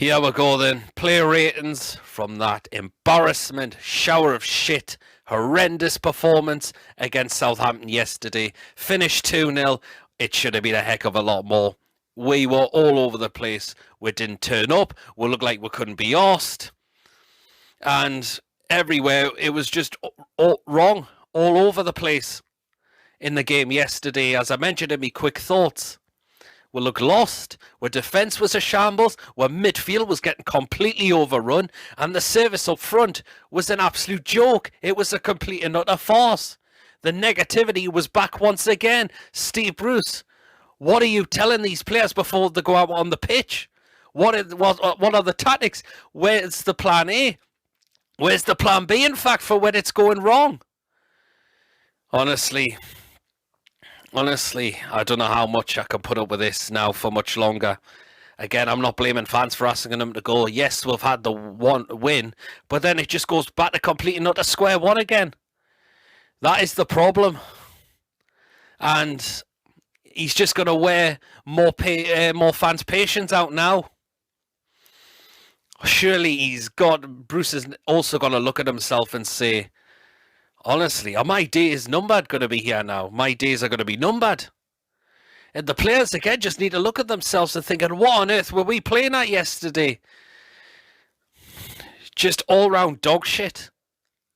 Here we go then. Player ratings from that embarrassment, shower of shit, horrendous performance against Southampton yesterday. Finished 2-0. It should have been a heck of a lot more. We were all over the place. We didn't turn up. We looked like we couldn't be arsed. And everywhere, it was just all wrong. All over the place in the game yesterday. As I mentioned in my quick thoughts. We looked lost. Our defence was a shambles. Our midfield was getting completely overrun. And the service up front was an absolute joke. It was a complete and utter farce. The negativity was back once again. Steve Bruce, what are you telling these players before they go out on the pitch? What are the tactics? Where's the plan A? Where's the plan B, in fact, for when it's going wrong? Honestly, I don't know how much I can put up with this now for much longer. Again, I'm not blaming fans for asking them to go. Yes, we've had the one win, but then it just goes back to complete and utter square one again. That is the problem. And he's just going to wear more fans' patience out now. Surely Bruce is also going to look at himself and say, honestly, are my days numbered going to be here now? My days are going to be numbered. And the players, again, just need to look at themselves and thinking, what on earth were we playing at yesterday? Just all-round dog shit.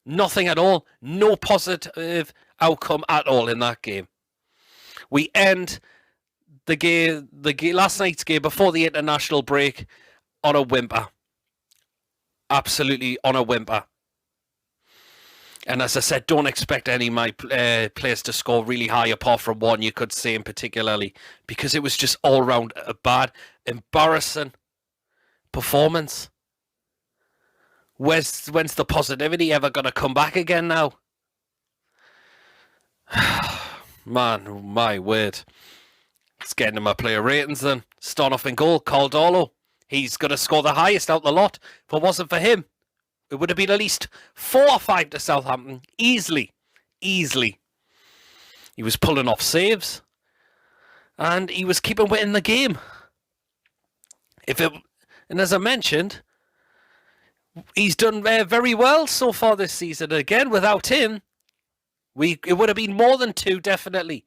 Nothing at all. No positive outcome at all in that game. We end the game, last night's game before the international break on a whimper. Absolutely on a whimper. And as I said, don't expect any of my players to score really high, apart from one you could say in particularly, because it was just all round a bad, embarrassing performance. When's the positivity ever going to come back again now? Man, my word. Let's get into my player ratings then. Start off in goal, DARLOW. He's going to score the highest out the lot. If it wasn't for him, it would have been at least 4 or 5 to Southampton. Easily. He was pulling off saves. And he was keeping wit in the game. And as I mentioned, he's done very well so far this season. Again, without him, it would have been more than 2, definitely.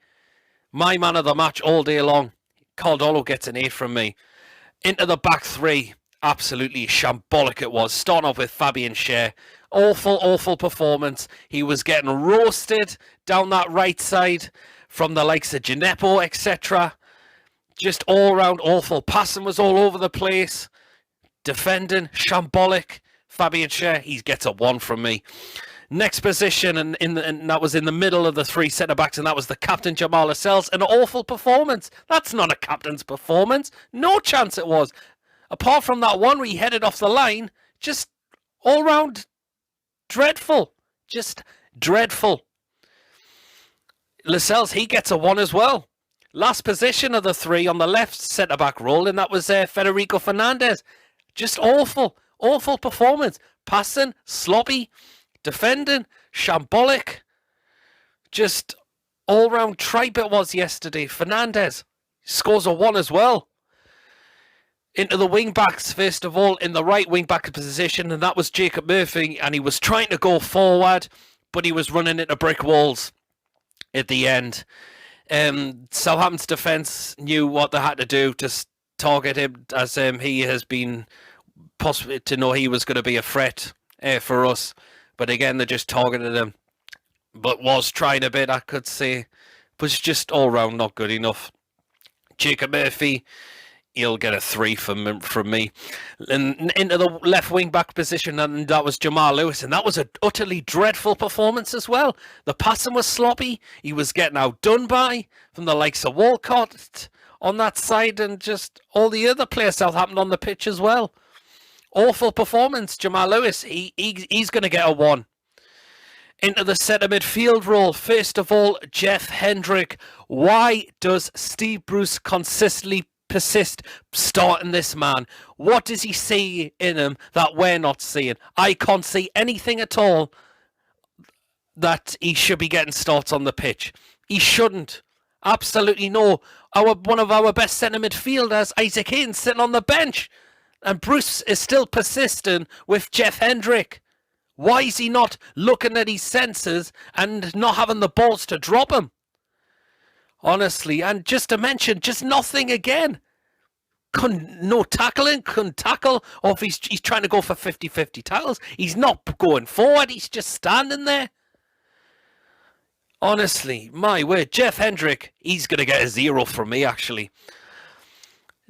My man of the match all day long. DARLOW gets an 8 from me. Into the back 3. Absolutely shambolic it was. Starting off with Fabian Schär. Awful performance. He was getting roasted down that right side from the likes of Gineppo, etc. Just all round awful. Passing was all over the place. Defending, shambolic. Fabian Schär, he gets a 1 from me. Next position, and that was in the middle of the 3 centre-backs, and that was the captain, Jamal Lascelles. An awful performance. That's not a captain's performance. No chance it was. Apart from that one where he headed off the line, just all round dreadful. Just dreadful. Lascelles, he gets a 1 as well. Last position of the 3 on the left centre-back role, and that was Federico Fernandez. Just awful performance. Passing, sloppy, defending, shambolic. Just all-round tripe it was yesterday. Fernandez scores a 1 as well. Into the wing-backs, first of all, in the right wing-back position, and that was Jacob Murphy, and he was trying to go forward, but he was running into brick walls at the end. Southampton's defence knew what they had to do to target him, as he has been possible to know he was going to be a threat for us. But again, they just targeted him. But was trying a bit, I could say. Was just all round not good enough. Jacob Murphy, he'll get a 3 from me. And into the left wing back position, and that was Jamal Lewis, and that was an utterly dreadful performance as well. The passing was sloppy. He was getting outdone by from the likes of Walcott on that side, and just all the other players Southampton on the pitch as well. Awful performance. Jamal Lewis, he's going to get a 1. Into the centre midfield role, first of all, Jeff Hendrick. Why does Steve Bruce consistently persist starting this man? What does he see in him that we're not seeing? I can't see anything at all that he should be getting starts on the pitch. He shouldn't. Absolutely no. One of our best centre midfielders, Isaac Haynes, sitting on the bench. And Bruce is still persistent with Jeff Hendrick. Why is he not looking at his senses and not having the balls to drop him? Honestly, and just to mention, just nothing again. No tackling, couldn't tackle, or if he's trying to go for 50-50 tackles, he's not going forward, he's just standing there. Honestly, my word, Jeff Hendrick, he's going to get a 0 from me, actually.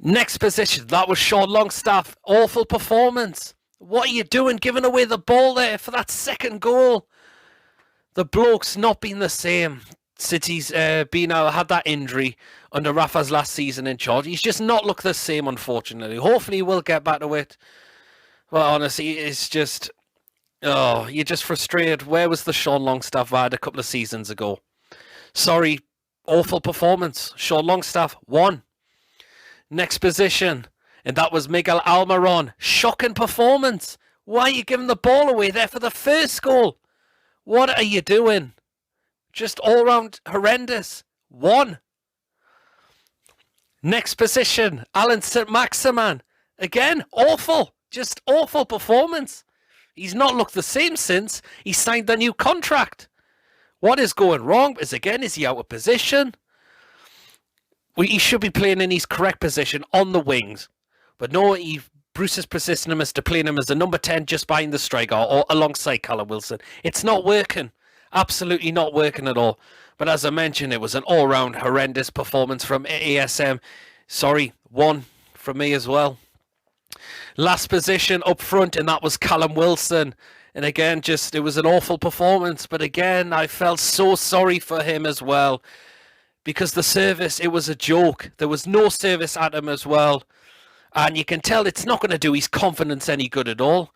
Next position, that was Sean Longstaff. Awful performance. What are you doing giving away the ball there for that second goal? The bloke's not been the same since he's had that injury under Rafa's last season in charge. He's just not looked the same, unfortunately. Hopefully he will get back to it. But honestly, it's just... Oh, you're just frustrated. Where was the Sean Longstaff I had a couple of seasons ago? Sorry, awful performance. Sean Longstaff, 1. Next position, and that was Miguel Almiron. Shocking performance. Why are you giving the ball away there for the first goal? What are you doing? Just all round horrendous. 1. Next position, Alan St. Maximan. Again, awful. Just awful performance. He's not looked the same since he signed the new contract. What is going wrong? Is he out of position? He should be playing in his correct position on the wings. But no, Bruce is persisting him as to playing him as a number 10 just behind the striker or alongside Callum Wilson. It's not working. Absolutely not working at all. But as I mentioned, it was an all-round horrendous performance from ASM. Sorry, 1 from me as well. Last position up front, and that was Callum Wilson. And again, it was an awful performance. But again, I felt so sorry for him as well. Because the service, it was a joke. There was no service at him as well. And you can tell it's not going to do his confidence any good at all.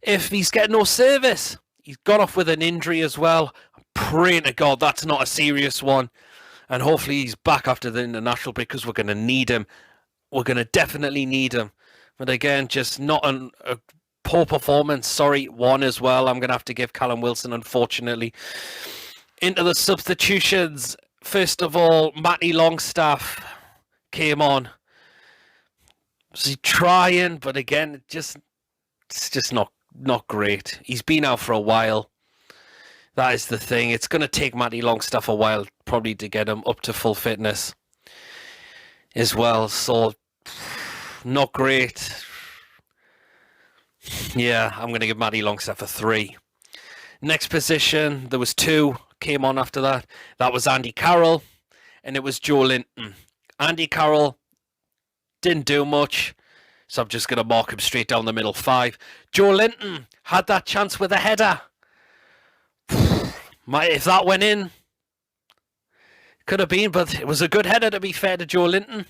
If he's getting no service, he's gone off with an injury as well. I'm praying to God that's not a serious one. And hopefully he's back after the international break because we're going to need him. We're going to definitely need him. But again, just not a poor performance. Sorry, 1 as well. I'm going to have to give Callum Wilson, unfortunately. Into the substitutions. First of all, Matty Longstaff came on. Was he trying? But again, it's just not great. He's been out for a while. That is the thing. It's going to take Matty Longstaff a while probably to get him up to full fitness as well. So, not great. Yeah, I'm going to give Matty Longstaff a 3. Next position, there was 2. Came on after that. That was Andy Carroll, and it was Joe Linton. Andy Carroll didn't do much, so I'm just going to mark him straight down the middle, 5. Joe Linton had that chance with a header. If that went in, could have been, but it was a good header, to be fair to Joe Linton.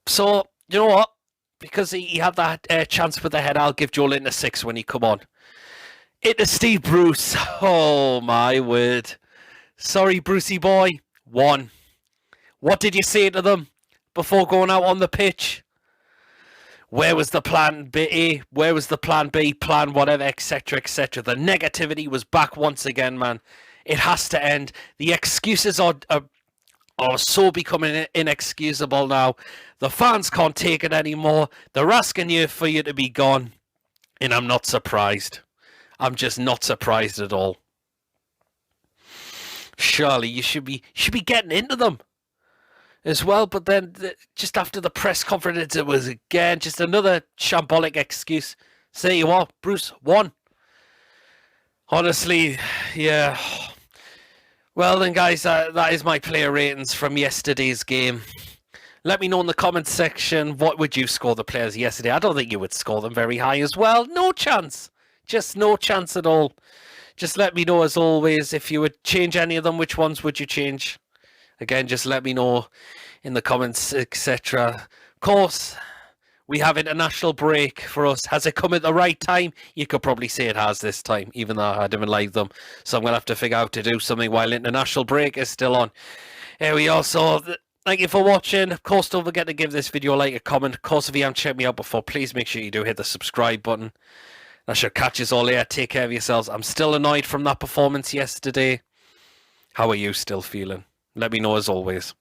So, you know what? Because he had that chance with the header, I'll give Joe Linton a 6 when he come on. Into Steve Bruce. Oh, my word. Sorry, Brucey boy. 1. What did you say to them before going out on the pitch? Where was the plan B? Where was the plan B, plan whatever, etc., etc.? The negativity was back once again, man. It has to end. The excuses are so becoming inexcusable now. The fans can't take it anymore. They're asking you for you to be gone. And I'm not surprised. I'm just not surprised at all. Surely you should be getting into them as well. But then just after the press conference, it was again just another shambolic excuse. Say you what, Bruce, 1. Honestly, yeah. Well then, guys, that is my player ratings from yesterday's game. Let me know in the comments section, what would you score the players yesterday? I don't think you would score them very high as well. No chance. Just no chance at all. Just let me know, as always, if you would change any of them, which ones would you change? Again, just let me know in the comments, etc. Of course, we have international break for us. Has it come at the right time? You could probably say it has this time, even though I didn't like them. So I'm going to have to figure out to do something while international break is still on. Here we are. So thank you for watching. Of course, don't forget to give this video a like, a comment. Of course, if you haven't checked me out before, please make sure you do hit the subscribe button. That should catch us all here. Take care of yourselves. I'm still annoyed from that performance yesterday. How are you still feeling? Let me know as always.